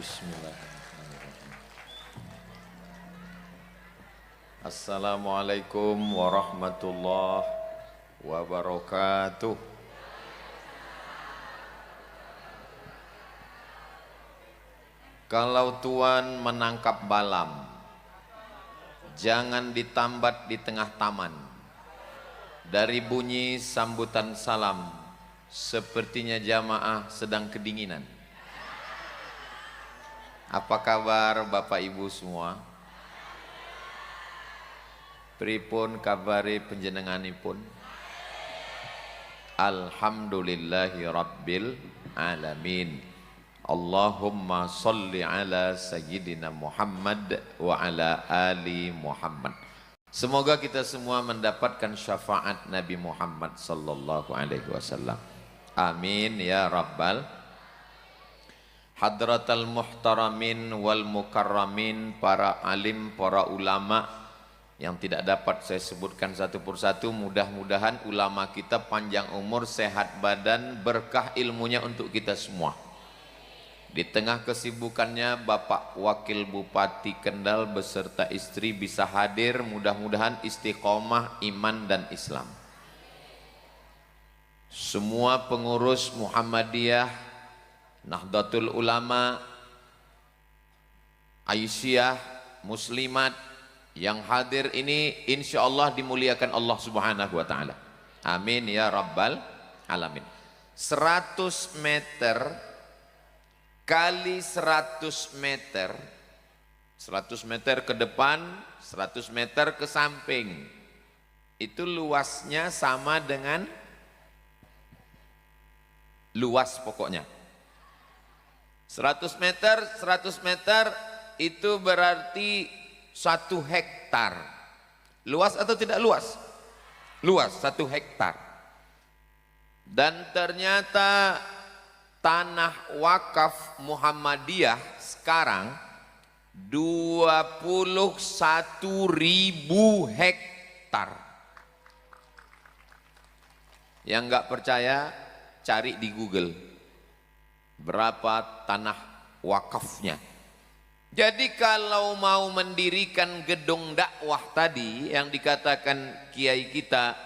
Bismillahirrahmanirrahim. Assalamualaikum warahmatullahi wabarakatuh. Kalau Tuan menangkap balam, jangan ditambat di tengah taman. Dari bunyi sambutan salam, sepertinya jamaah sedang kedinginan. Apa kabar Bapak Ibu semua? Pripun kabari panjenenganipun? Alhamdulillahi Rabbil Alamin. Allahumma salli ala Sayyidina Muhammad wa ala ali Muhammad. Semoga kita semua mendapatkan syafaat Nabi Muhammad sallallahu alaihi wasallam. Amin ya rabbal. Hadratal muhtaramin wal mukarramin, para alim, para ulama yang tidak dapat saya sebutkan satu persatu. Mudah-mudahan ulama kita panjang umur, sehat badan, berkah ilmunya untuk kita semua. Di tengah kesibukannya Bapak Wakil Bupati Kendal beserta istri bisa hadir, mudah-mudahan istiqomah iman dan Islam. Semua pengurus Muhammadiyah, Nahdlatul Ulama, Aisyah, Muslimat yang hadir ini insya Allah dimuliakan Allah Subhanahu wa Ta'ala. Amin ya Rabbal Alamin. 100 meter kali 100 meter, 100 meter ke depan, 100 meter ke samping, itu luasnya sama dengan luas pokoknya 100 meter, 100 meter itu berarti 1 hektar. Luas atau tidak luas? Luas, 1 hektar. Dan ternyata tanah wakaf Muhammadiyah sekarang 21.000 hektar. Yang nggak percaya cari di Google berapa tanah wakafnya. Jadi kalau mau mendirikan gedung dakwah tadi yang dikatakan kiai kita,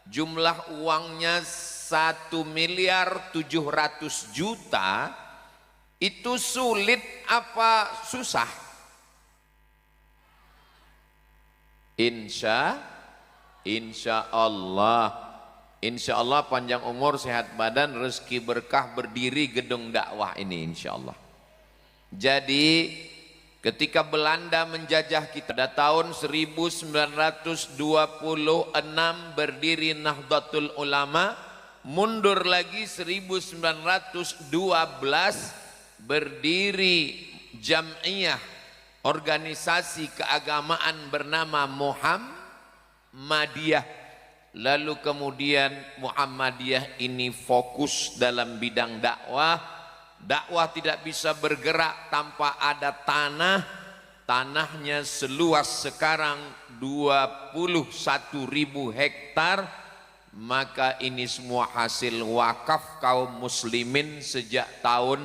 jumlah uangnya 1.700.000.000, itu sulit apa susah? Insya Allah panjang umur, sehat badan, rezeki berkah, berdiri gedung dakwah ini insya Allah. Jadi ketika Belanda menjajah kita pada tahun 1926 berdiri Nahdlatul Ulama, mundur lagi 1912 berdiri Jam'iyah, organisasi keagamaan bernama Muhammadiyah. Lalu kemudian Muhammadiyah ini fokus dalam bidang dakwah. Dakwah tidak bisa bergerak tanpa ada tanah. Tanahnya seluas sekarang 21.000 hektar. Maka ini semua hasil wakaf kaum muslimin sejak tahun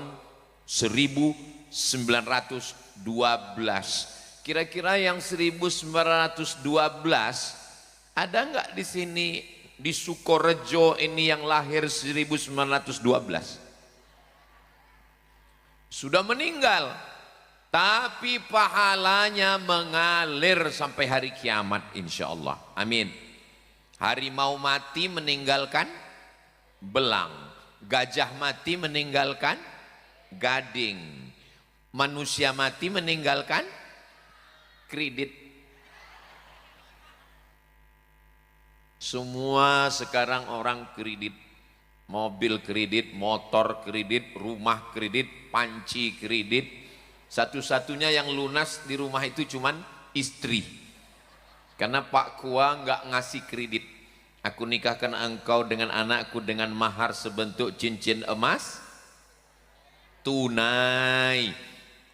1912. Kira-kira yang 1912 ada nggak di sini di Sukorejo ini yang lahir 1912? Sudah meninggal, tapi pahalanya mengalir sampai hari kiamat insya Allah. Amin. Harimau mati meninggalkan belang, gajah mati meninggalkan gading, manusia mati meninggalkan kredit. Semua sekarang orang kredit, mobil kredit, motor kredit, rumah kredit, panci kredit. Satu-satunya yang lunas di rumah itu cuman istri. Karena Pak Kua nggak ngasih kredit. Aku nikahkan engkau dengan anakku dengan mahar sebentuk cincin emas tunai.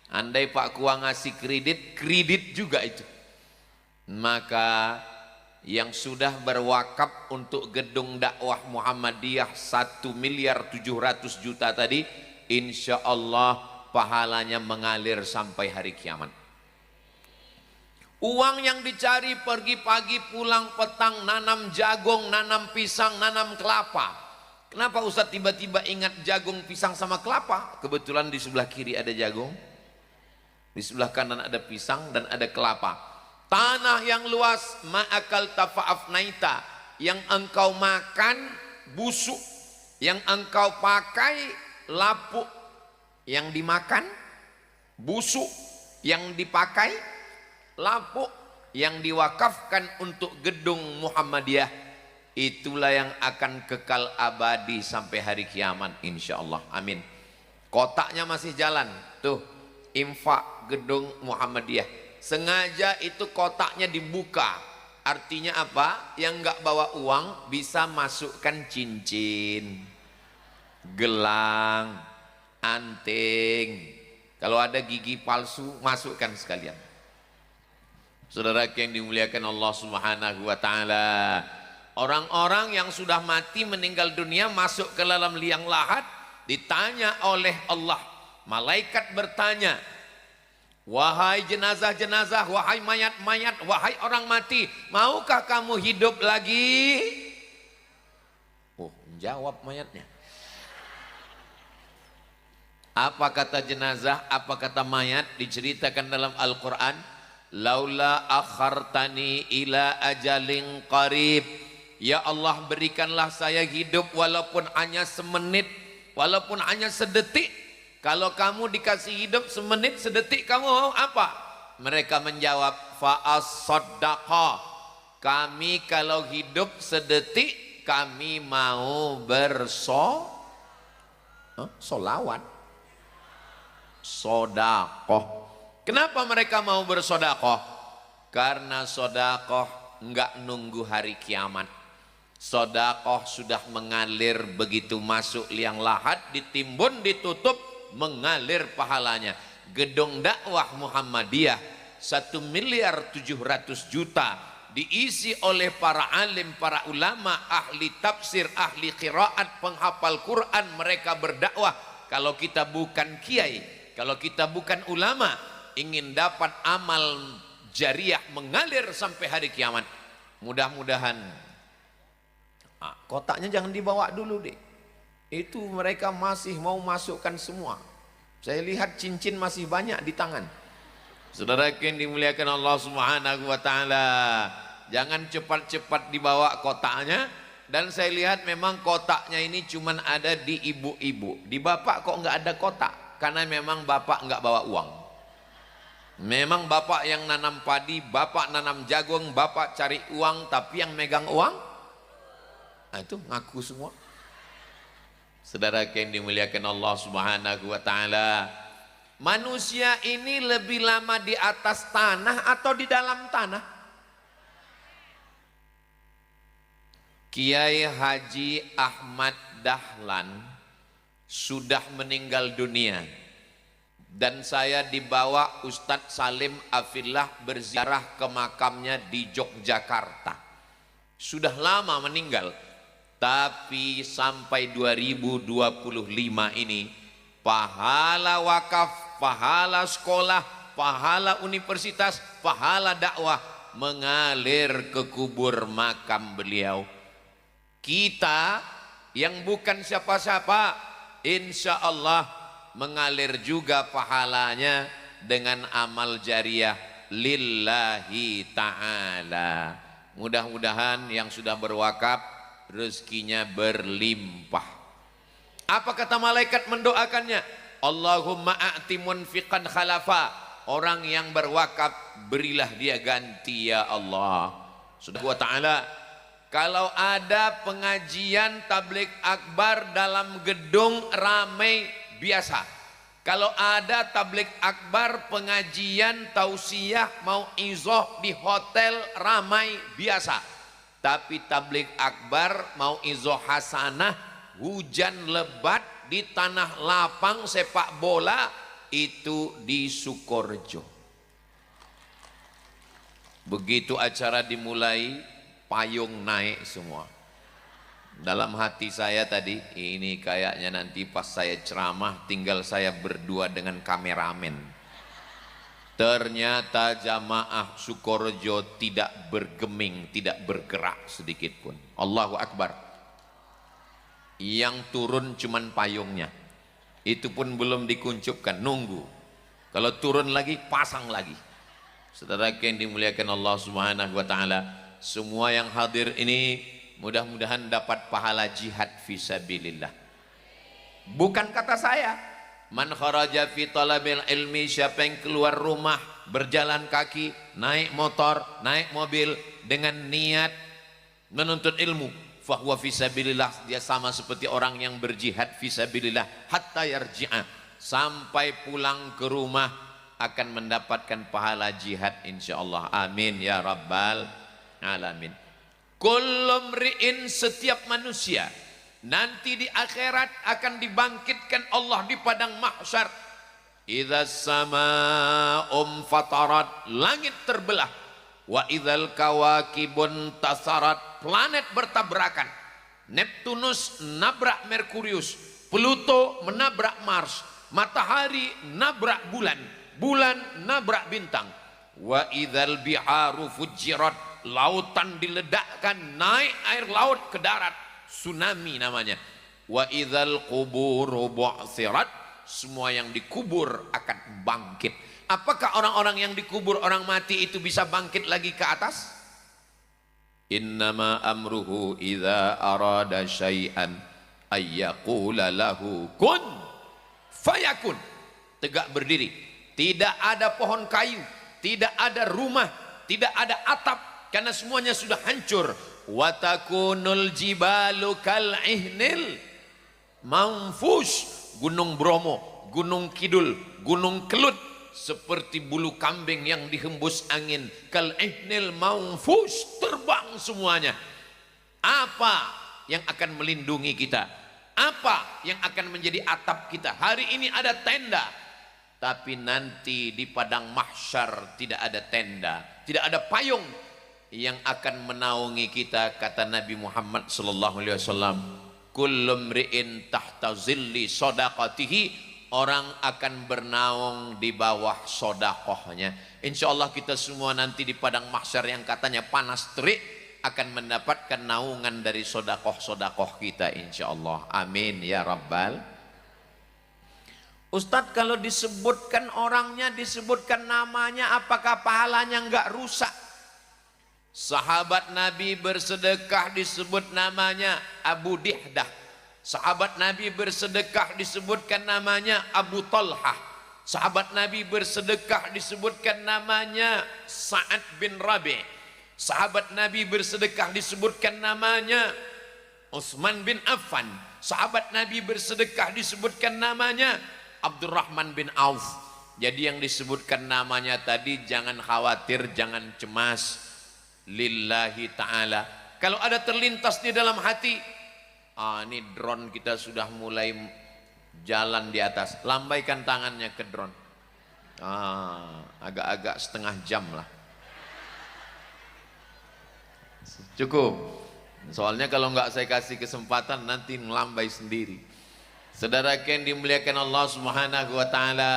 Andai Pak Kua ngasih kredit, kredit juga itu. Maka yang sudah berwakaf untuk gedung dakwah Muhammadiyah 1.700.000.000 tadi, insya Allah pahalanya mengalir sampai hari kiamat. Uang yang dicari pergi pagi pulang petang, nanam jagung, nanam pisang, nanam kelapa. Kenapa Ustadz tiba-tiba ingat jagung, pisang sama kelapa? Kebetulan di sebelah kiri ada jagung, di sebelah kanan ada pisang dan ada kelapa. Tanah yang luas, ma'akal tafa'afnaita, yang engkau makan busuk, yang engkau pakai lapuk, yang dimakan busuk, yang dipakai lapuk, yang diwakafkan untuk gedung Muhammadiyah, itulah yang akan kekal abadi sampai hari kiamat insyaallah. Amin. Kotaknya masih jalan tuh, infak gedung Muhammadiyah. Sengaja itu kotaknya dibuka. Artinya apa? Yang nggak bawa uang bisa masukkan cincin, gelang, anting. Kalau ada gigi palsu masukkan sekalian. Saudara yang dimuliakan Allah Subhanahu wa taala, orang-orang yang sudah mati meninggal dunia masuk ke dalam liang lahat, ditanya oleh Allah, malaikat bertanya, wahai jenazah-jenazah, wahai mayat-mayat, wahai orang mati, maukah kamu hidup lagi? Oh, jawab mayatnya. Apa kata jenazah, apa kata mayat? Diceritakan dalam Al-Quran, laula akhartani ila ajalin qarib, ya Allah berikanlah saya hidup walaupun hanya semenit, walaupun hanya sedetik. Kalau kamu dikasih hidup semenit sedetik, kamu mau apa? Mereka menjawab, fa'as-saddaqa, kami kalau hidup sedetik kami mau solawat, sodakoh. Kenapa mereka mau bersodakoh? Karena sodakoh enggak nunggu hari kiamat. Sodakoh sudah mengalir begitu masuk liang lahat, ditimbun, ditutup, mengalir pahalanya. Gedung dakwah Muhammadiyah 1.700.000.000 diisi oleh para alim, para ulama, ahli tafsir, ahli qiraat, penghafal Quran. Mereka berdakwah. Kalau kita bukan kiai, kalau kita bukan ulama, ingin dapat amal jariah mengalir sampai hari kiamat, mudah-mudahan kotaknya jangan dibawa dulu deh. Itu mereka masih mau masukkan semua. Saya lihat cincin masih banyak di tangan. Saudara yang dimuliakan Allah Subhanahu wa taala, jangan cepat-cepat dibawa kotaknya. Dan saya lihat memang kotaknya ini cuman ada di ibu-ibu. Di bapak kok nggak ada kotak? Karena memang bapak nggak bawa uang. Memang bapak yang nanam padi, bapak nanam jagung, bapak cari uang, tapi yang megang uang, nah itu ngaku semua. Saudara yang dimuliakan Allah Subhanahu wa taala, manusia ini lebih lama di atas tanah atau di dalam tanah? Kiai Haji Ahmad Dahlan sudah meninggal dunia. Dan saya dibawa Ustadz Salim Afillah berziarah ke makamnya di Yogyakarta. Sudah lama meninggal, tapi sampai 2025 ini pahala wakaf, pahala sekolah, pahala universitas, pahala dakwah mengalir ke kubur makam beliau. Kita yang bukan siapa-siapa, insya Allah mengalir juga pahalanya dengan amal jariah lillahi ta'ala. Mudah-mudahan yang sudah berwakaf rezekinya berlimpah. Apa kata malaikat mendoakannya? Allahumma a'ti munfiqan khalafa, orang yang berwakaf berilah dia ganti ya Allah. Sudah wa ta'ala, kalau ada pengajian tabligh akbar dalam gedung ramai biasa. Kalau ada tabligh akbar, pengajian, tausiah, mau izoh di hotel ramai biasa. Tapi tabligh akbar mau izoh hasanah, hujan lebat di tanah lapang sepak bola, itu di Sukorejo. Begitu acara dimulai, payung naik semua. Dalam hati saya tadi, ini kayaknya nanti pas saya ceramah tinggal saya berdua dengan kameramen. Ternyata jamaah Sukorejo tidak bergeming, tidak bergerak sedikit pun. Allahu Akbar. Yang turun cuman payungnya. Itu pun belum dikuncupkan, nunggu. Kalau turun lagi, pasang lagi. Saudara yang dimuliakan Allah Subhanahu wa taala, semua yang hadir ini mudah-mudahan dapat pahala jihad fisabilillah. Bukan kata saya. Man kharaja fi talabil ilmi, siapa yang keluar rumah berjalan kaki, naik motor, naik mobil dengan niat menuntut ilmu, fahuwa fisabilillah, dia sama seperti orang yang berjihad fisabilillah hatta yarji'a, sampai pulang ke rumah akan mendapatkan pahala jihad insyaallah. Amin ya rabbal alamin. Kullu mri'in, setiap manusia nanti di akhirat akan dibangkitkan Allah di padang mahsyar. Idza samaa'um fatarat, langit terbelah. Wa idzal kawakibun tasarat, planet bertabrakan. Neptunus nabrak Merkurius, Pluto menabrak Mars, matahari nabrak bulan, bulan nabrak bintang. Wa idzal biharu fujirat, lautan diledakkan, naik air laut ke darat, tsunami namanya. Wa idzal quburu bu'tsirat, semua yang dikubur akan bangkit. Apakah orang-orang yang dikubur, orang mati itu bisa bangkit lagi ke atas? Innama amruhu idza arada syai'an ayyaqula lahu kun fayakun. Tegak berdiri, tidak ada pohon kayu, tidak ada rumah, tidak ada atap, karena semuanya sudah hancur. Wa takunul jibalu kal ihnil manfush, Gunung Bromo, Gunung Kidul, Gunung Kelut seperti bulu kambing yang dihembus angin. Kal ihnil manfush, terbang semuanya. Apa yang akan melindungi kita? Apa yang akan menjadi atap kita? Hari ini ada tenda, tapi nanti di padang mahsyar tidak ada tenda, tidak ada payung yang akan menaungi kita. Kata Nabi Muhammad sallallahu alaihi wasallam, kullu mri'in tahta zilli shadaqatihi, orang akan bernaung di bawah sedekahnya. Insyaallah kita semua nanti di padang mahsyar yang katanya panas terik akan mendapatkan naungan dari sedekah-sedekah kita insyaallah. Amin ya rabbal. Ustadz, kalau disebutkan orangnya, disebutkan namanya, apakah pahalanya enggak rusak? Sahabat Nabi bersedekah disebut namanya Abu Dihdah. Sahabat Nabi bersedekah disebutkan namanya Abu Talhah. Sahabat Nabi bersedekah disebutkan namanya Sa'ad bin Rabi'. Sahabat Nabi bersedekah disebutkan namanya Utsman bin Affan. Sahabat Nabi bersedekah disebutkan namanya Abdurrahman bin Auf. Jadi yang disebutkan namanya tadi jangan khawatir, jangan cemas. Lillahi ta'ala. Kalau ada terlintas di dalam hati, ini drone kita sudah mulai jalan di atas, lambaikan tangannya ke drone. Agak-agak setengah jam lah, cukup. Soalnya kalau nggak saya kasih kesempatan nanti ngelambai sendiri. Saudara yang dimuliakan Allah Subhanahu wa taala,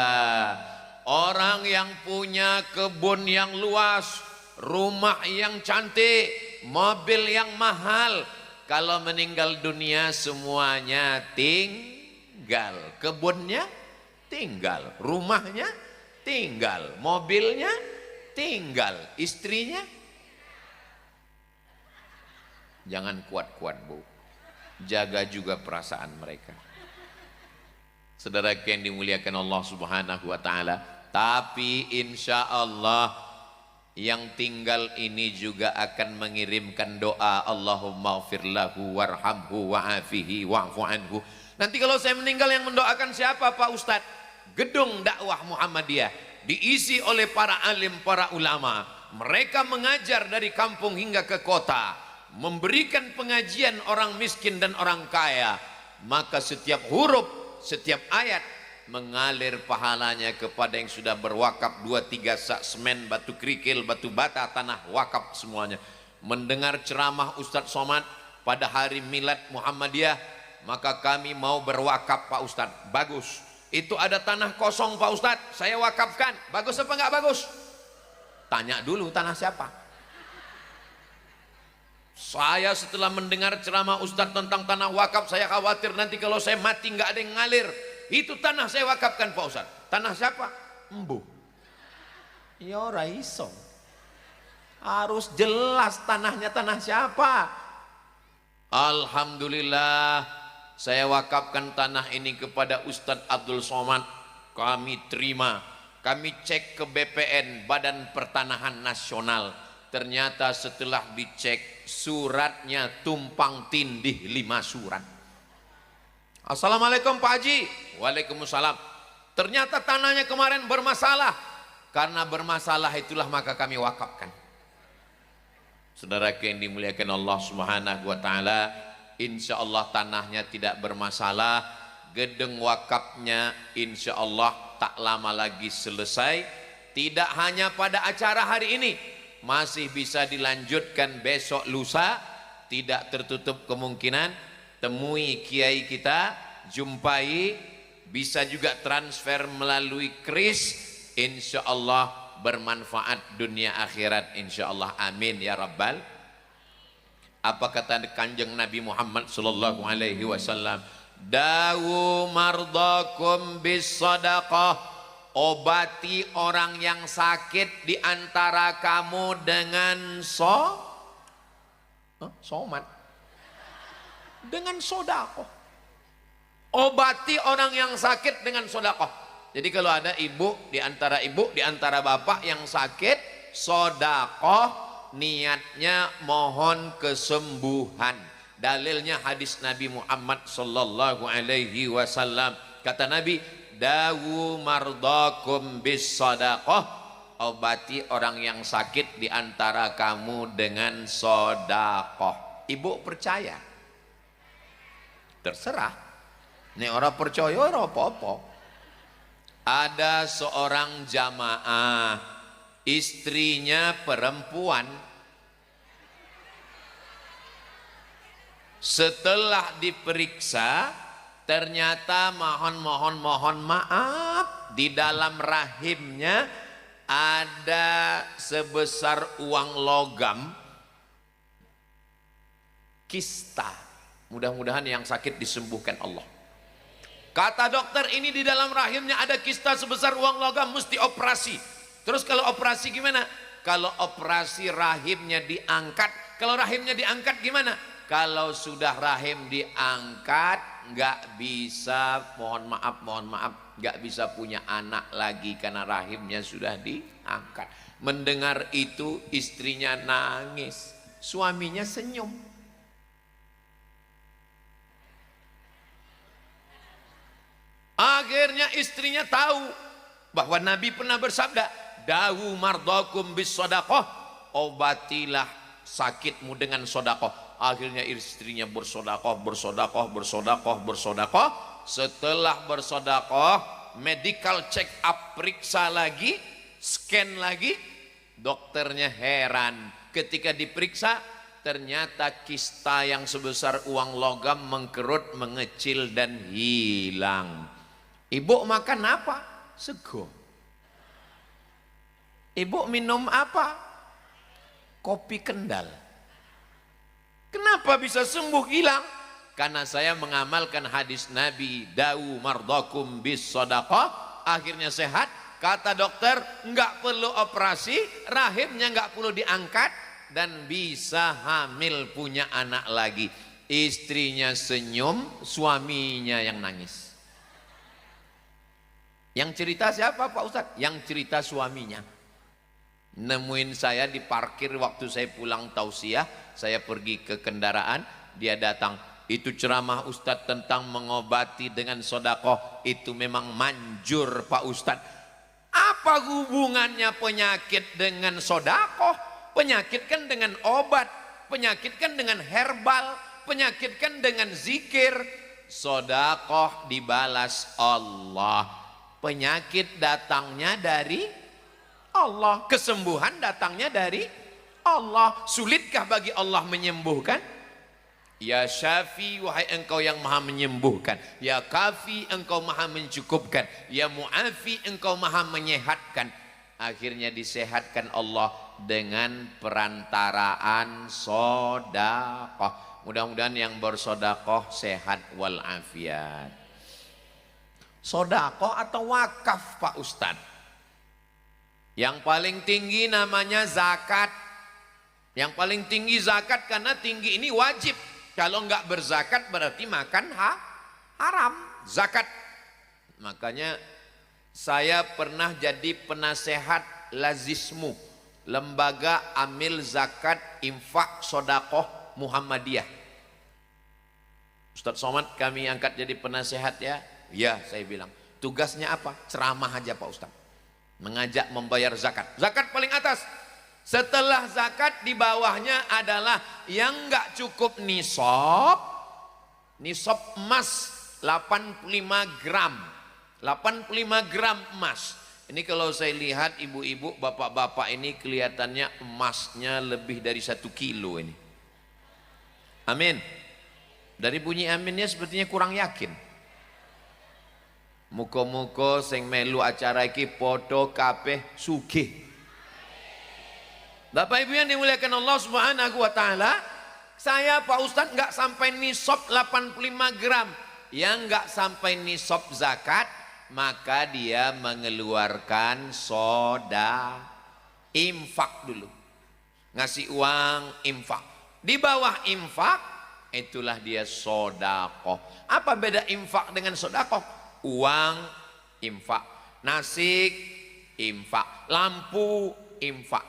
orang yang punya kebun yang luas, rumah yang cantik, mobil yang mahal, kalau meninggal dunia semuanya tinggal. Kebunnya tinggal, rumahnya tinggal, mobilnya tinggal, istrinya. Jangan kuat-kuat bu, jaga juga perasaan mereka. Saudara yang dimuliakan Allah Subhanahu wa taala, tapi insya Allah yang tinggal ini juga akan mengirimkan doa, Allahumma ighfir lahu warhamhu wa'afihi wa'fu anhu. Nanti kalau saya meninggal yang mendoakan siapa Pak Ustadz? Gedung dakwah Muhammadiyah diisi oleh para alim, para ulama. Mereka mengajar dari kampung hingga ke kota, memberikan pengajian orang miskin dan orang kaya. Maka setiap huruf, setiap ayat mengalir pahalanya kepada yang sudah berwakaf 2-3 sak semen, batu kerikil, batu bata, tanah wakaf semuanya. Mendengar ceramah Ustadz Somad, pada hari milad Muhammadiyah, maka kami mau berwakaf Pak Ustadz. Bagus, itu ada tanah kosong Pak Ustadz, saya wakafkan. Bagus apa enggak bagus? Tanya dulu tanah siapa. Saya setelah mendengar ceramah Ustadz tentang tanah wakaf, saya khawatir nanti kalau saya mati enggak ada yang ngalir. Itu tanah saya wakafkan Pak Ustadz. Tanah siapa? Embu. Ya ora iso. Harus jelas tanahnya tanah siapa. Alhamdulillah, saya wakafkan tanah ini kepada Ustadz Abdul Somad. Kami terima, kami cek ke BPN, Badan Pertanahan Nasional. Ternyata setelah dicek, suratnya tumpang tindih 5 surat. Assalamualaikum Pak Haji. Waalaikumsalam. Ternyata tanahnya kemarin bermasalah. Karena bermasalah itulah maka kami wakafkan. Saudara yang dimuliakan Allah Subhanahu wa taala, insya Allah tanahnya tidak bermasalah, gedung wakafnya insya Allah tak lama lagi selesai. Tidak hanya pada acara hari ini, masih bisa dilanjutkan besok lusa, tidak tertutup kemungkinan. Temui kiai kita, jumpai, bisa juga transfer melalui kris, insya Allah bermanfaat dunia akhirat insyaallah, amin ya rabbal. Apa kata Kanjeng Nabi Muhammad sallallahu alaihi wasallam? Dawu mardakum bis sadaqah. Obati orang yang sakit di antara kamu dengan somat, dengan sedekah. Obati orang yang sakit dengan sedekah. Jadi kalau ada ibu di antara bapak yang sakit, sedekah, niatnya mohon kesembuhan. Dalilnya hadis Nabi Muhammad sallallahu alaihi wasallam. Kata Nabi, dawu mardakum bis sedekah. Obati orang yang sakit di antara kamu dengan sedekah. Ibu percaya? Terserah. Nek ora percaya ora apa-apa. Ada seorang jamaah, istrinya perempuan. Setelah diperiksa, ternyata mohon maaf, di dalam rahimnya ada sebesar uang logam, kista. Mudah-mudahan yang sakit disembuhkan Allah. Kata dokter, ini di dalam rahimnya ada kista sebesar uang logam, mesti operasi. Terus kalau operasi gimana? Kalau operasi rahimnya diangkat. Kalau rahimnya diangkat gimana? Kalau sudah rahim diangkat, nggak bisa, mohon maaf, nggak bisa punya anak lagi karena rahimnya sudah diangkat. Mendengar itu istrinya nangis, suaminya senyum. Akhirnya istrinya tahu bahwa Nabi pernah bersabda, dawu mardakum bis sedekah, obatilah sakitmu dengan sedekah. Akhirnya istrinya bersedekah. Setelah bersedekah, medical check up, periksa lagi, scan lagi, dokternya heran. Ketika diperiksa, ternyata kista yang sebesar uang logam mengkerut, mengecil dan hilang. Ibu makan apa? Sego. Ibu minum apa? Kopi Kendal. Kenapa bisa sembuh hilang? Karena saya mengamalkan hadis Nabi, dawu mardakum bis sedekah, akhirnya sehat. Kata dokter, enggak perlu operasi, rahimnya enggak perlu diangkat, dan bisa hamil, punya anak lagi. Istrinya senyum, suaminya yang nangis. Yang cerita siapa Pak Ustadz? Yang cerita suaminya. Nemuin saya di parkir waktu saya pulang tausiah, saya pergi ke kendaraan, dia datang. Itu ceramah Ustadz tentang mengobati dengan sedekah, itu memang manjur Pak Ustadz. Apa hubungannya penyakit dengan sedekah? Penyakit kan dengan obat, penyakit kan dengan herbal, penyakit kan dengan zikir. Sedekah dibalas Allah. Penyakit datangnya dari Allah, kesembuhan datangnya dari Allah. Sulitkah bagi Allah menyembuhkan? Ya Syafi, wahai engkau yang maha menyembuhkan. Ya Kafi, engkau maha mencukupkan. Ya Mu'afi, engkau maha menyehatkan. Akhirnya disehatkan Allah dengan perantaraan sedekah. Mudah-mudahan yang bersedekah sehat walafiat. Sedekah atau wakaf Pak Ustadz? Yang paling tinggi namanya zakat. Yang paling tinggi zakat karena tinggi ini wajib. Kalau enggak berzakat berarti makan haram. Zakat. Makanya saya pernah jadi penasehat Lazismu, Lembaga Amil Zakat Infak Sodakoh Muhammadiyah. Ustadz Somad kami angkat jadi penasehat ya. Ya, saya bilang. Tugasnya apa? Ceramah aja Pak Ustadz. Mengajak membayar zakat. Zakat paling atas. Setelah zakat di bawahnya adalah yang enggak cukup nisab. Nisab emas 85 gram. 85 gram emas. Ini kalau saya lihat ibu-ibu, bapak-bapak ini kelihatannya emasnya lebih dari 1 kilo ini. Amin. Dari bunyi aminnya sepertinya kurang yakin. Muka-muka sing melu acara iki podo kabeh sugih. Bapak Ibu yang dimuliakan Allah Subhanahu wa taala, saya Pak Ustadz enggak sampai nisab 85 gram. Yang enggak sampai nisab zakat, maka dia mengeluarkan infak dulu. Ngasih uang infak. Di bawah infak itulah dia sedekah. Apa beda infak dengan sedekah? Uang infak, nasi infak, lampu infak.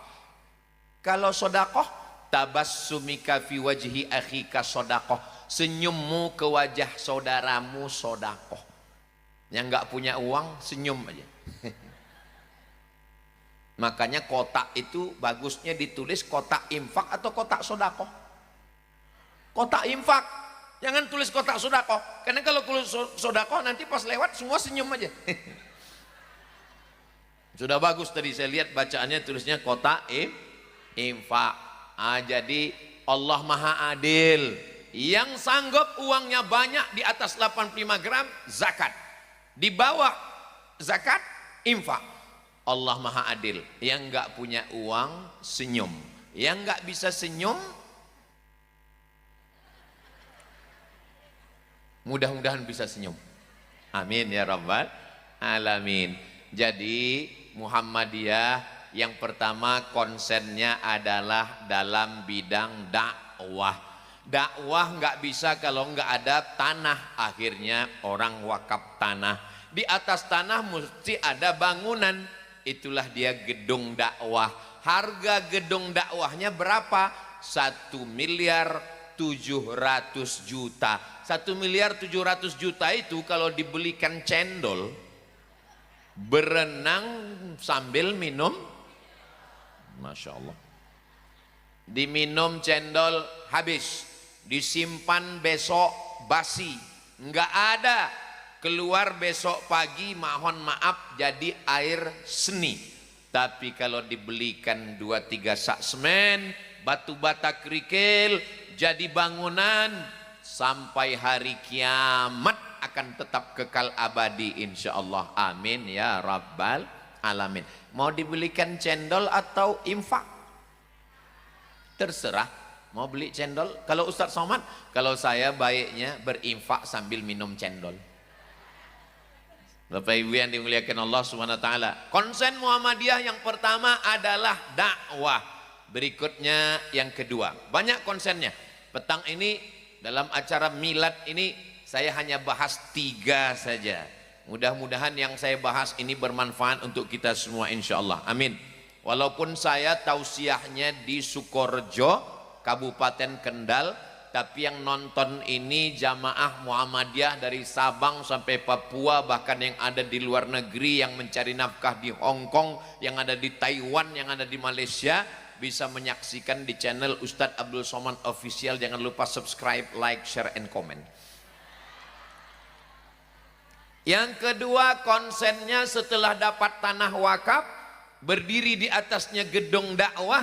Kalau sedekah, tabassumika fi wajhi akhika sedekah, senyummu ke wajah saudaramu sedekah. Yang enggak punya uang senyum aja. Makanya kotak itu bagusnya ditulis kotak infak atau kotak sedekah. Kotak infak, jangan tulis kotak sedekah. Karena kalau tulis sedekah nanti pas lewat semua senyum aja. Sudah bagus tadi saya lihat bacaannya tulisnya kotak infak. Jadi Allah Maha Adil. Yang sanggup uangnya banyak di atas 85 gram zakat. Di bawah zakat infak. Allah Maha Adil. Yang enggak punya uang senyum. Yang enggak bisa senyum mudah-mudahan bisa senyum. Amin ya rabbal alamin. Jadi Muhammadiyah yang pertama konsennya adalah dalam bidang dakwah. Dakwah nggak bisa kalau nggak ada tanah. Akhirnya orang wakaf tanah. Di atas tanah mesti ada bangunan. Itulah dia gedung dakwah. Harga gedung dakwahnya berapa? 1.700.000.000. 1.700.000.000 itu kalau dibelikan cendol, berenang sambil minum, Masya Allah, diminum cendol habis, disimpan besok basi, nggak ada, keluar besok pagi mohon maaf jadi air seni. Tapi kalau dibelikan 2-3 sak semen, batu bata kerikil, jadi bangunan sampai hari kiamat akan tetap kekal abadi insyaallah. Amin ya rabbal alamin. Mau dibelikan cendol atau infak? Terserah. Mau beli cendol? Kalau Ustadz Somad, kalau saya baiknya berinfak sambil minum cendol. Bapak Ibu yang dimuliakan Allah Subhanahu wa taala. Konsen Muhammadiyah yang pertama adalah dakwah. Berikutnya yang kedua. Banyak konsennya. Petang ini dalam acara milad ini saya hanya bahas 3 saja. Mudah-mudahan yang saya bahas ini bermanfaat untuk kita semua insyaallah. Amin. Walaupun saya tausiahnya di Sukorejo, Kabupaten Kendal, tapi yang nonton ini jamaah Muhammadiyah dari Sabang sampai Papua, bahkan yang ada di luar negeri, yang mencari nafkah di Hong Kong, yang ada di Taiwan, yang ada di Malaysia, bisa menyaksikan di channel Ustadz Abdul Somad Official. Jangan lupa subscribe, like, share, and comment. Yang kedua, konsennya setelah dapat tanah wakaf, berdiri di atasnya gedung dakwah,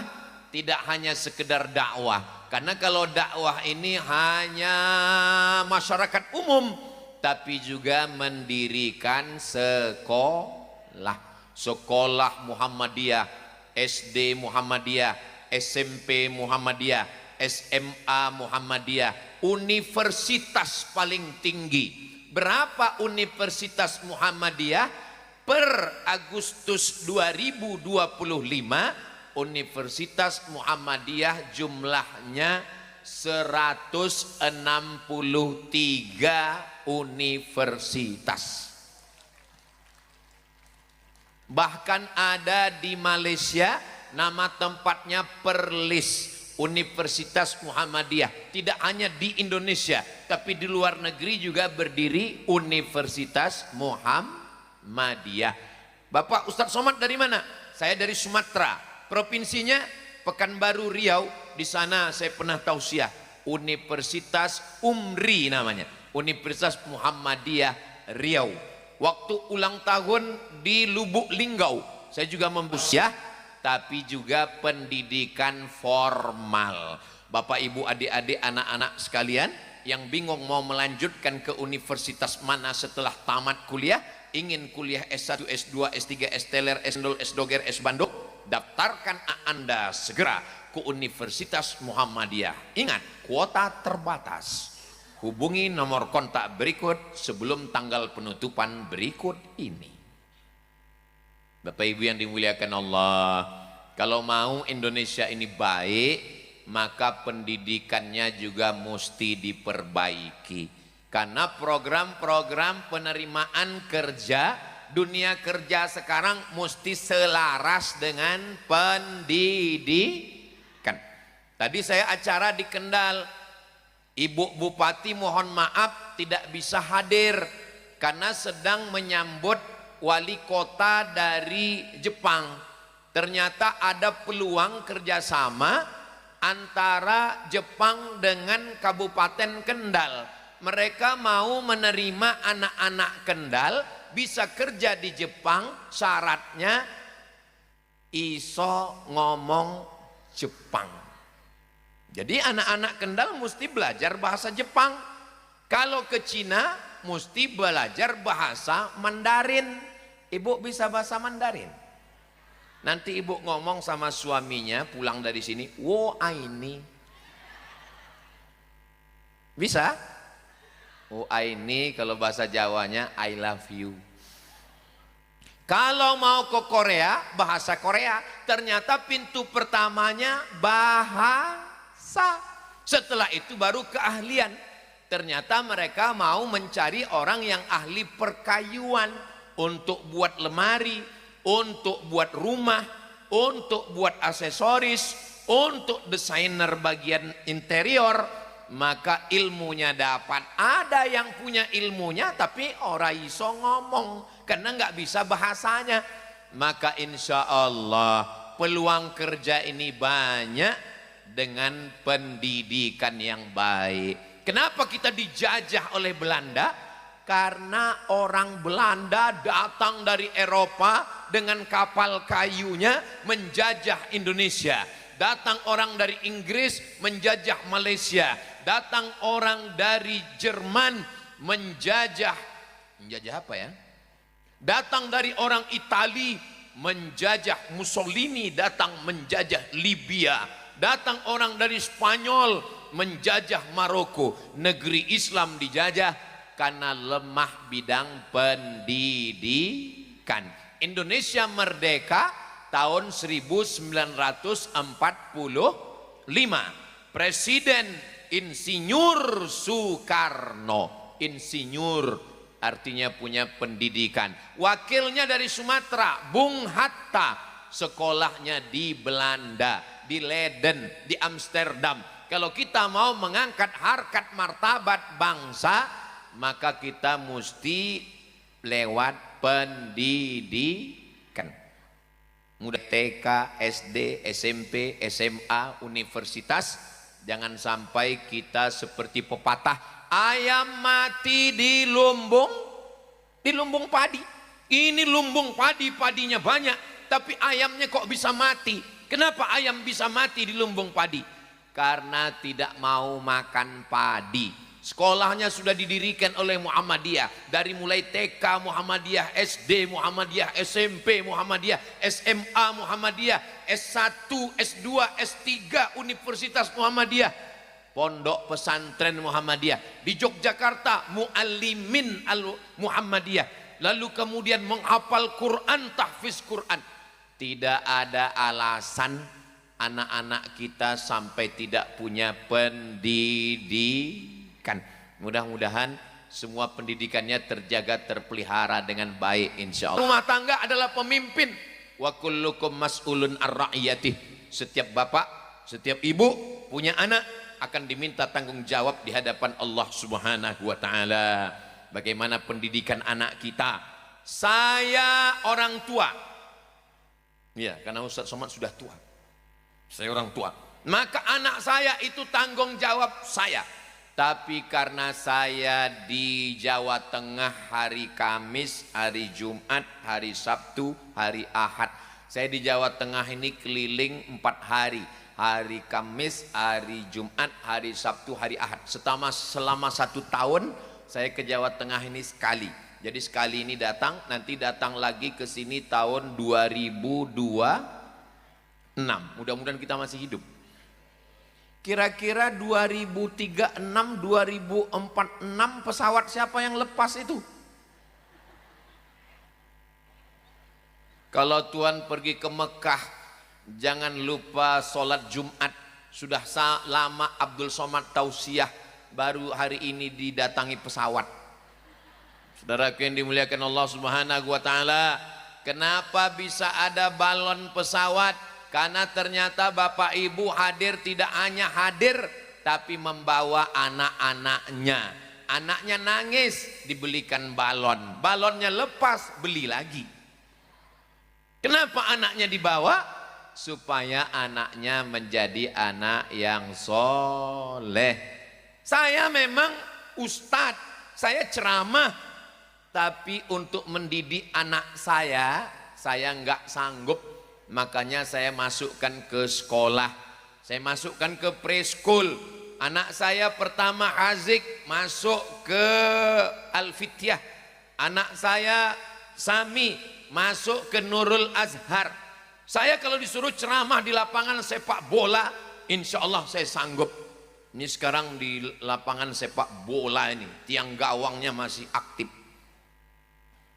tidak hanya sekedar dakwah. Karena kalau dakwah ini hanya masyarakat umum, tapi juga mendirikan sekolah Muhammadiyah, SD Muhammadiyah, SMP Muhammadiyah, SMA Muhammadiyah, universitas paling tinggi. Berapa universitas Muhammadiyah? Per Agustus 2025 Universitas Muhammadiyah jumlahnya 163 universitas. Bahkan ada di Malaysia nama tempatnya Perlis, Universitas Muhammadiyah. Tidak hanya di Indonesia, tapi di luar negeri juga berdiri Universitas Muhammadiyah. Bapak Ustadz Somad dari mana? Saya dari Sumatera. Provinsinya Pekanbaru Riau. Di sana saya pernah tausiah. Universitas Umri namanya, Universitas Muhammadiyah Riau. Waktu ulang tahun di Lubuk Linggau, saya juga membusiah, tapi juga pendidikan formal. Bapak ibu adik-adik anak-anak sekalian yang bingung mau melanjutkan ke universitas mana setelah tamat kuliah, ingin kuliah S1, S2, S3, S-Teler, S-Dol, S-Doger, S-Bandung, daftarkan Anda segera ke Universitas Muhammadiyah. Ingat, kuota terbatas. Hubungi nomor kontak berikut sebelum tanggal penutupan berikut ini. Bapak Ibu yang dimuliakan Allah, kalau mau Indonesia ini baik, maka pendidikannya juga mesti diperbaiki. Karena program-program penerimaan kerja, dunia kerja sekarang mesti selaras dengan pendidikan. Tadi saya acara di Kendal, Ibu Bupati mohon maaf tidak bisa hadir karena sedang menyambut wali kota dari Jepang. Ternyata ada peluang kerjasama antara Jepang dengan Kabupaten Kendal. Mereka mau menerima anak-anak Kendal bisa kerja di Jepang, syaratnya iso ngomong Jepang. Jadi anak-anak Kendal mesti belajar bahasa Jepang. Kalau ke Cina mesti belajar bahasa Mandarin. Ibu bisa bahasa Mandarin? Nanti ibu ngomong sama suaminya pulang dari sini, wo aini. Bisa? Wo aini kalau bahasa Jawanya I love you. Kalau mau ke Korea, bahasa Korea, ternyata pintu pertamanya bahasa. Setelah itu baru keahlian. Ternyata mereka mau mencari orang yang ahli perkayuan untuk buat lemari, untuk buat rumah, untuk buat aksesoris, untuk desainer bagian interior. Maka ilmunya dapat. Ada yang punya ilmunya tapi ora iso ngomong karena nggak bisa bahasanya. Maka insya Allah peluang kerja ini banyak dengan pendidikan yang baik. Kenapa kita dijajah oleh Belanda? Karena orang Belanda datang dari Eropa dengan kapal kayunya menjajah Indonesia. Datang orang dari Inggris menjajah Malaysia. Datang orang dari Jerman menjajah apa ya? Datang dari orang Itali menjajah Mussolini, datang menjajah Libya. Datang orang dari Spanyol menjajah Maroko. Negeri Islam dijajah karena lemah bidang pendidikan. Indonesia merdeka tahun 1945. Presiden Insinyur Soekarno. Insinyur artinya punya pendidikan. Wakilnya dari Sumatera, Bung Hatta. Sekolahnya di Belanda, di Leiden, di Amsterdam. Kalau kita mau mengangkat harkat martabat bangsa, maka kita mesti lewat pendidikan. Mudah TK, SD, SMP, SMA, universitas. Jangan sampai kita seperti pepatah, ayam mati di lumbung padi. Ini lumbung padi, padinya banyak, tapi ayamnya kok bisa mati? Kenapa ayam bisa mati di lumbung padi? Karena tidak mau makan padi. Sekolahnya sudah didirikan oleh Muhammadiyah. Dari mulai TK Muhammadiyah, SD Muhammadiyah, SMP Muhammadiyah, SMA Muhammadiyah, S1, S2, S3 Universitas Muhammadiyah, Pondok Pesantren Muhammadiyah. Di Yogyakarta Muallimin Al-Muhammadiyah. Lalu kemudian menghafal Quran, tahfiz Quran. Tidak ada alasan anak-anak kita sampai tidak punya pendidikan. Mudah-mudahan semua pendidikannya terjaga, terpelihara dengan baik insya Allah. Rumah tangga adalah pemimpin. Wa kullukum mas'ulun ar-ra'iyatih. Setiap bapak, setiap ibu punya anak akan diminta tanggung jawab di hadapan Allah Subhanahu wa taala. Bagaimana pendidikan anak kita? Saya orang tua. Ya, karena Ustaz Somad sudah tua. Saya orang tua. Maka anak saya itu tanggung jawab saya. Tapi karena saya di Jawa Tengah hari Kamis, hari Jumat, hari Sabtu, hari Ahad. Saya di Jawa Tengah ini keliling 4 hari. Hari Kamis, hari Jumat, hari Sabtu, hari Ahad. Selama 1 tahun saya ke Jawa Tengah ini sekali. Jadi sekali ini datang, nanti datang lagi ke sini tahun 2026. Mudah-mudahan kita masih hidup. Kira-kira 2036, 2046 pesawat siapa yang lepas itu? Kalau Tuhan pergi ke Mekah, jangan lupa sholat Jumat. Sudah lama Abdul Somad tausiah, baru hari ini didatangi pesawat. Saudaraku yang dimuliakan Allah Subhanahu wa taala, kenapa bisa ada balon pesawat? Karena ternyata Bapak Ibu hadir tidak hanya hadir, tapi membawa anak-anaknya. Anaknya nangis, dibelikan balon. Balonnya lepas, beli lagi. Kenapa anaknya dibawa? Supaya anaknya menjadi anak yang soleh. Saya memang ustadz, saya ceramah. Tapi untuk mendidik anak saya nggak sanggup. Makanya saya masukkan ke sekolah. Saya masukkan ke preschool. Anak saya pertama Hazik masuk ke Al-Fityah. Anak saya Sami masuk ke Nurul Azhar. Saya kalau disuruh ceramah di lapangan sepak bola, insya Allah saya sanggup. Ini sekarang di lapangan sepak bola ini, tiang gawangnya masih aktif.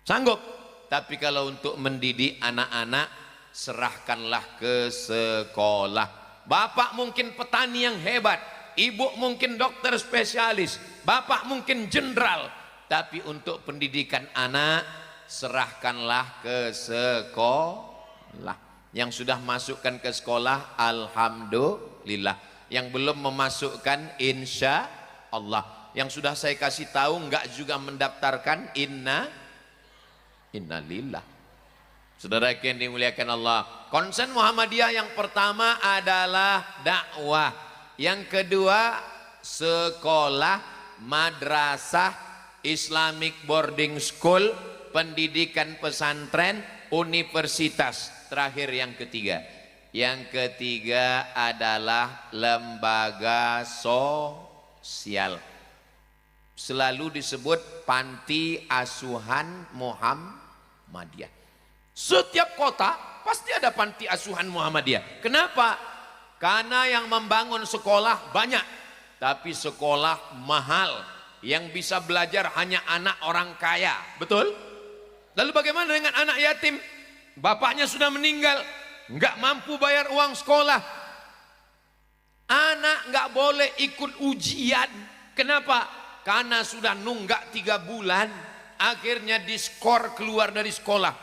Sanggup. Tapi kalau untuk mendidik anak-anak, serahkanlah ke sekolah. Bapak mungkin petani yang hebat, ibu mungkin dokter spesialis, bapak mungkin jenderal. Tapi untuk pendidikan anak, serahkanlah ke sekolah. Yang sudah masukkan ke sekolah, alhamdulillah. Yang belum memasukkan, insya Allah. Yang sudah saya kasih tahu, enggak juga mendaftarkan, innalillah. Saudara yang dimuliakan Allah, konsen Muhammadiyah yang pertama adalah dakwah, yang kedua sekolah, madrasah, Islamic boarding school, pendidikan pesantren, universitas. Terakhir yang ketiga. Yang ketiga adalah lembaga sosial. Selalu disebut panti asuhan Muhammadiyah. Setiap kota pasti ada panti asuhan Muhammadiyah. Kenapa? Karena yang membangun sekolah banyak, tapi sekolah mahal. Yang bisa belajar hanya anak orang kaya. Betul? Lalu bagaimana dengan anak yatim? Bapaknya sudah meninggal, nggak mampu bayar uang sekolah. Anak nggak boleh ikut ujian. Kenapa? Karena sudah nunggak 3 bulan, akhirnya diskor keluar dari sekolah.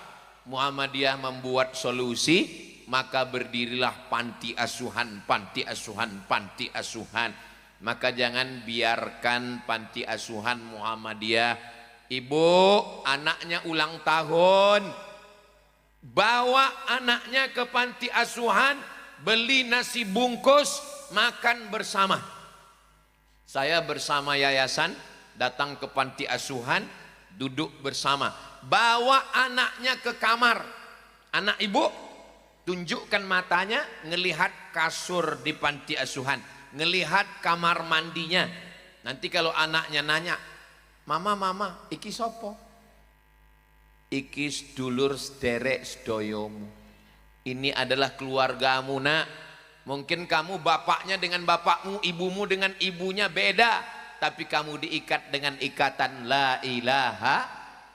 Muhammadiyah membuat solusi, maka berdirilah panti asuhan, panti asuhan, panti asuhan. Maka jangan biarkan panti asuhan Muhammadiyah. Ibu, anaknya ulang tahun, bawa anaknya ke panti asuhan, beli nasi bungkus, makan bersama. Saya bersama yayasan datang ke panti asuhan, duduk bersama, bawa anaknya ke kamar. Anak ibu tunjukkan matanya, ngelihat kasur di panti asuhan, ngelihat kamar mandinya. Nanti kalau anaknya nanya, mama, iki sopo? Iki sedulur sederek sedoyomu. Ini adalah keluargamu nak. Mungkin kamu bapaknya dengan bapakmu, ibumu dengan ibunya beda, tapi kamu diikat dengan ikatan la ilaha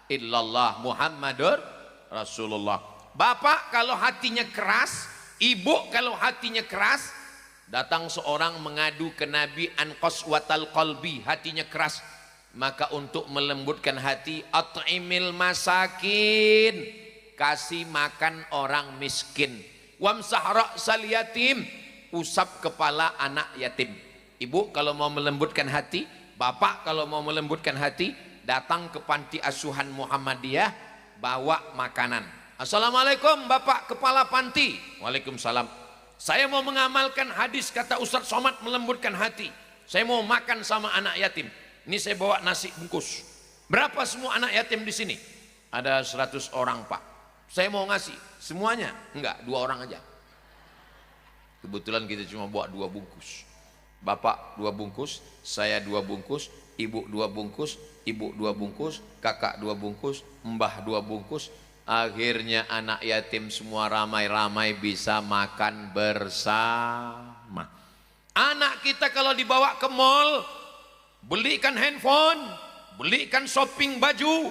illallah Muhammadur Rasulullah. Bapak kalau hatinya keras, ibu kalau hatinya keras, datang seorang mengadu ke Nabi an qaswatal qalbi, hatinya keras, maka untuk melembutkan hati, at'imil masakin, kasih makan orang miskin, wamsah ra'sal yatim, usap kepala anak yatim. Ibu kalau mau melembutkan hati, bapak kalau mau melembutkan hati, datang ke panti asuhan Muhammadiyah, bawa makanan. Assalamualaikum bapak kepala panti. Waalaikumsalam. Saya mau mengamalkan hadis kata Ustaz Somad melembutkan hati. Saya mau makan sama anak yatim. Ini saya bawa nasi bungkus. Berapa semua anak yatim di sini? Ada 100 orang pak. Saya mau ngasih semuanya? Enggak, 2 orang aja. Kebetulan kita cuma bawa 2 bungkus. Bapak 2 bungkus, saya 2 bungkus, ibu 2 bungkus, ibu 2 bungkus, kakak 2 bungkus, mbah 2 bungkus. Akhirnya anak yatim semua ramai-ramai bisa makan bersama. Anak kita kalau dibawa ke mall, belikan handphone, belikan shopping baju,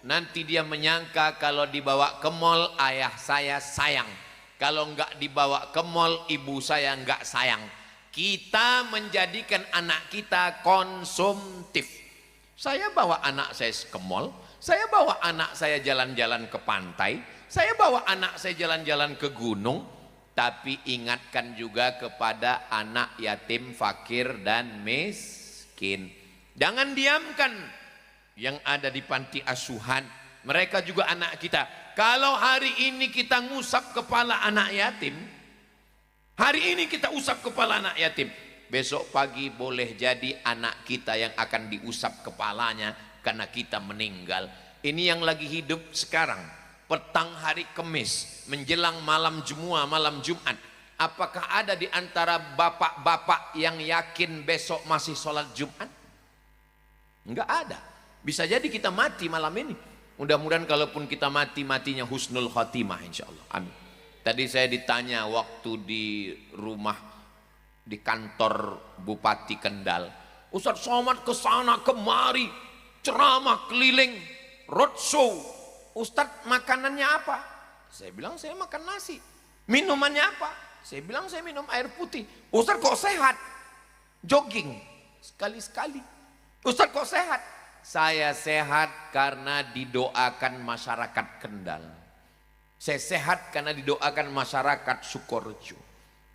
nanti dia menyangka kalau dibawa ke mall ayah saya sayang, kalau enggak dibawa ke mall ibu saya enggak sayang. Kita menjadikan anak kita konsumtif. Saya bawa anak saya ke mall, saya bawa anak saya jalan-jalan ke pantai, saya bawa anak saya jalan-jalan ke gunung, tapi ingatkan juga kepada anak yatim, fakir dan miskin. Jangan diamkan yang ada di panti asuhan, mereka juga anak kita. Kalau hari ini kita ngusap kepala anak yatim, hari ini kita usap kepala anak yatim, besok pagi boleh jadi anak kita yang akan diusap kepalanya karena kita meninggal. Ini yang lagi hidup sekarang, petang hari Kamis menjelang malam Jumu'ah, malam Jumat. Apakah ada di antara bapak-bapak yang yakin besok masih sholat Jumat? Enggak ada. Bisa jadi kita mati malam ini. Mudah-mudahan kalaupun kita mati, matinya husnul khotimah insyaallah. Amin. Tadi saya ditanya waktu di rumah, di kantor Bupati Kendal, Ustaz Somad kesana kemari, ceramah keliling, roadshow. Ustaz makanannya apa? Saya bilang saya makan nasi. Minumannya apa? Saya bilang saya minum air putih. Ustaz kok sehat? Jogging sekali-sekali. Ustaz kok sehat? Saya sehat karena didoakan masyarakat Kendal. Saya sehat karena didoakan masyarakat Sukorejo.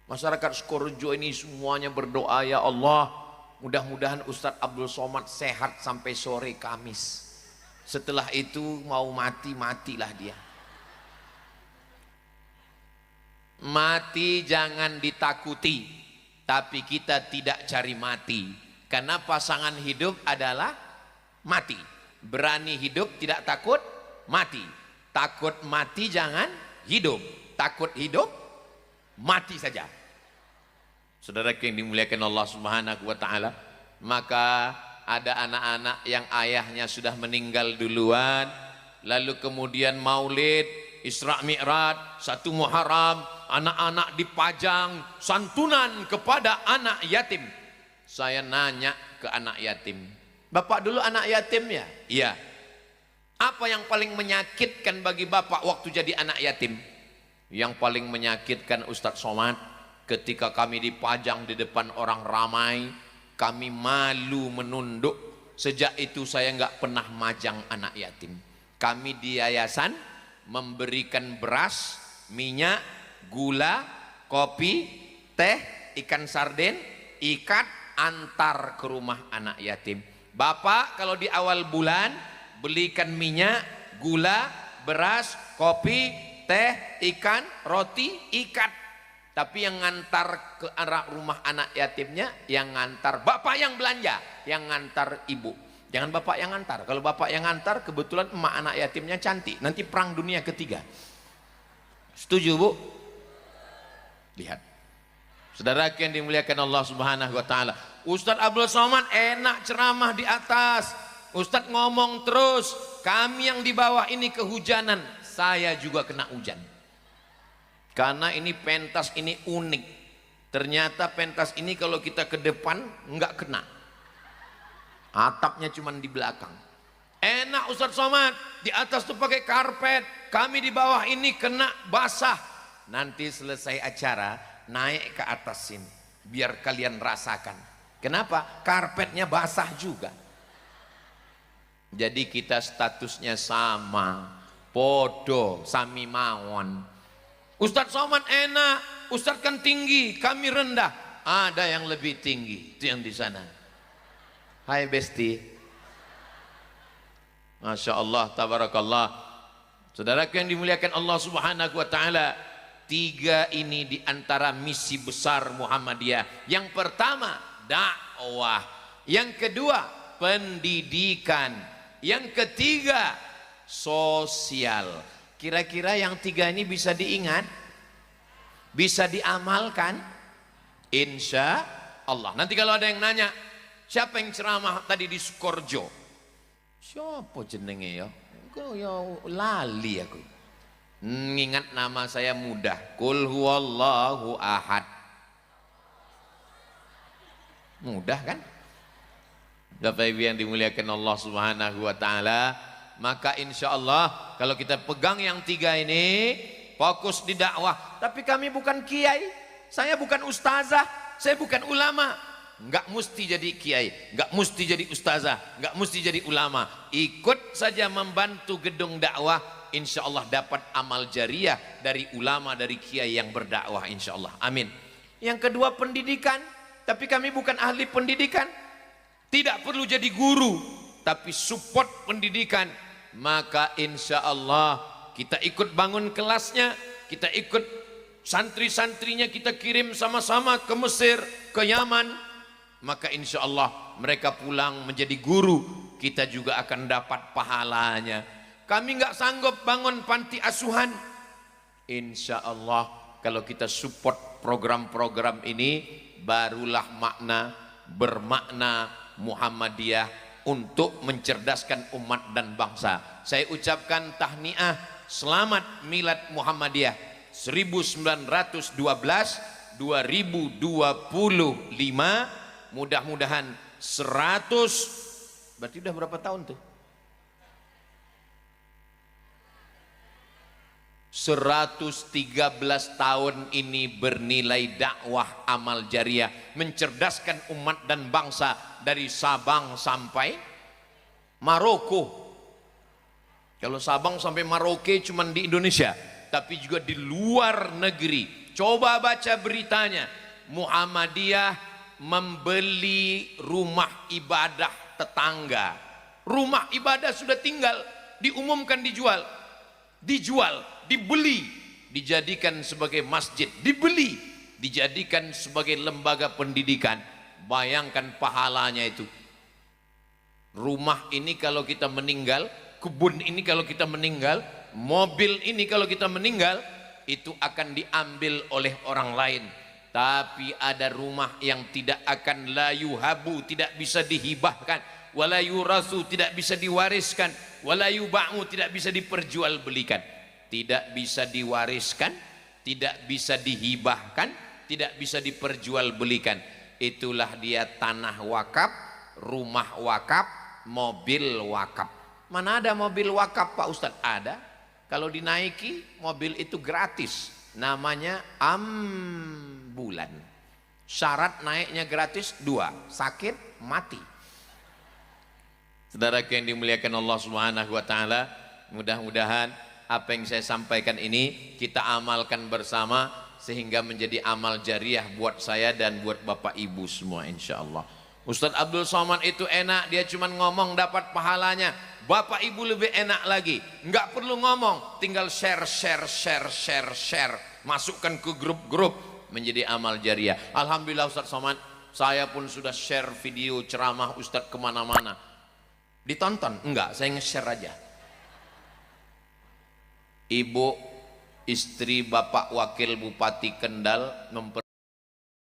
Masyarakat Sukorejo ini semuanya berdoa, ya Allah, mudah-mudahan Ustaz Abdul Somad sehat sampai sore Kamis. Setelah itu mau mati, matilah dia. Mati jangan ditakuti, tapi kita tidak cari mati. Karena pasangan hidup adalah mati. Berani hidup tidak takut mati. Takut mati jangan hidup. Takut hidup mati saja. Saudara yang dimuliakan Allah Subhanahu wa taala, maka ada anak-anak yang ayahnya sudah meninggal duluan, lalu kemudian maulid, Isra Mi'raj, 1 Muharram, anak-anak dipajang santunan kepada anak yatim. Saya nanya ke anak yatim, Bapak dulu anak yatim ya? Iya. Apa yang paling menyakitkan bagi Bapak waktu jadi anak yatim? Yang paling menyakitkan Ustadz Somad, ketika kami dipajang di depan orang ramai, kami malu menunduk. Sejak itu saya nggak pernah majang anak yatim. Kami di yayasan memberikan beras, minyak, gula, kopi, teh, ikan sarden, ikat, antar ke rumah anak yatim. Bapak kalau di awal bulan belikan minyak, gula, beras, kopi, teh, ikan, roti, ikat. Tapi yang ngantar ke arah rumah anak yatimnya, yang ngantar bapak yang belanja, yang ngantar ibu. Jangan bapak yang ngantar. Kalau bapak yang ngantar, kebetulan emak anak yatimnya cantik. Nanti perang dunia ketiga. Setuju bu? Lihat. Saudara yang dimuliakan Allah Subhanahu wa taala. Ustaz Abdul Somad enak ceramah di atas. Ustaz ngomong terus, kami yang di bawah ini kehujanan, saya juga kena hujan. Karena ini pentas ini unik. Ternyata pentas ini kalau kita ke depan enggak kena. Atapnya cuma di belakang. Enak Ustaz Somad, di atas tuh pakai karpet, kami di bawah ini kena basah. Nanti selesai acara naik ke atas sini biar kalian rasakan. Kenapa? Karpetnya basah juga. Jadi kita statusnya sama, podo sami mawon. Ustadz Somad enak, Ustadz kan tinggi, kami rendah. Ada yang lebih tinggi, itu yang di sana. Hai Besti. Masya Allah, tabarakallah. Saudaraku yang dimuliakan Allah Subhanahu wa taala, 3 ini diantara misi besar Muhammadiyah. Yang pertama dakwah, yang kedua pendidikan, yang ketiga sosial. Kira-kira yang 3 ini bisa diingat, bisa diamalkan, insya Allah. Nanti kalau ada yang nanya, siapa yang ceramah tadi di Sukorjo? Siapa jenenge ya? Kok ya lali aku. Ngingat nama saya mudah. Qul huwallahu ahad. Mudah kan? Bapak Ibu yang dimuliakan Allah Subhanahu wa taala, maka insya Allah kalau kita pegang yang 3 ini, fokus di dakwah. Tapi kami bukan kiai, saya bukan ustazah, saya bukan ulama. Enggak mesti jadi kiai, enggak mesti jadi ustazah, enggak mesti jadi ulama. Ikut saja membantu gedung dakwah, insya Allah dapat amal jariah dari ulama, dari kiai yang berdakwah, insya Allah. Amin. Yang kedua pendidikan, tapi kami bukan ahli pendidikan. Tidak perlu jadi guru, tapi support pendidikan. Maka insya Allah kita ikut bangun kelasnya, kita ikut santri-santrinya, kita kirim sama-sama ke Mesir, ke Yaman. Maka insya Allah mereka pulang menjadi guru, kita juga akan dapat pahalanya. Kami nggak sanggup bangun panti asuhan. Insya Allah kalau kita support program-program ini, barulah bermakna Muhammadiyah untuk mencerdaskan umat dan bangsa. Saya ucapkan tahniah, selamat milad Muhammadiyah 1912 2025. Mudah-mudahan 100, berarti udah berapa tahun tuh? 113 tahun ini bernilai dakwah amal jariah, mencerdaskan umat dan bangsa dari Sabang sampai Maroko. Kalau Sabang sampai Maroke cuma di Indonesia, tapi juga di luar negeri. Coba baca beritanya, Muhammadiyah membeli rumah ibadah tetangga. Rumah ibadah sudah tinggal, diumumkan dijual, dibeli, dijadikan sebagai masjid, dibeli, dijadikan sebagai lembaga pendidikan. Bayangkan pahalanya itu. Rumah ini kalau kita meninggal, kebun ini kalau kita meninggal, mobil ini kalau kita meninggal, itu akan diambil oleh orang lain. Tapi ada rumah yang tidak akan la yuhabu, tidak bisa dihibahkan, wala yurasu, tidak bisa diwariskan, wala yuba'u, tidak bisa diperjualbelikan. Tidak bisa diwariskan, tidak bisa dihibahkan, tidak bisa diperjualbelikan. Itulah dia tanah wakaf, rumah wakaf, mobil wakaf. Mana ada mobil wakaf Pak Ustadz? Ada. Kalau dinaiki mobil itu gratis. Namanya ambulan. Syarat naiknya gratis 2, sakit mati. Saudara yang dimuliakan Allah Subhanahu wa taala, mudah-mudahan apa yang saya sampaikan ini kita amalkan bersama sehingga menjadi amal jariah buat saya dan buat Bapak Ibu semua insyaallah. Ustadz Abdul Somad itu enak, dia cuma ngomong dapat pahalanya. Bapak Ibu lebih enak lagi, nggak perlu ngomong, tinggal share, masukkan ke grup-grup, menjadi amal jariah. Alhamdulillah Ustadz Somad, saya pun sudah share video ceramah Ustadz kemana-mana. Ditonton? Enggak, saya nge-share aja. Ibu istri Bapak Wakil Bupati Kendal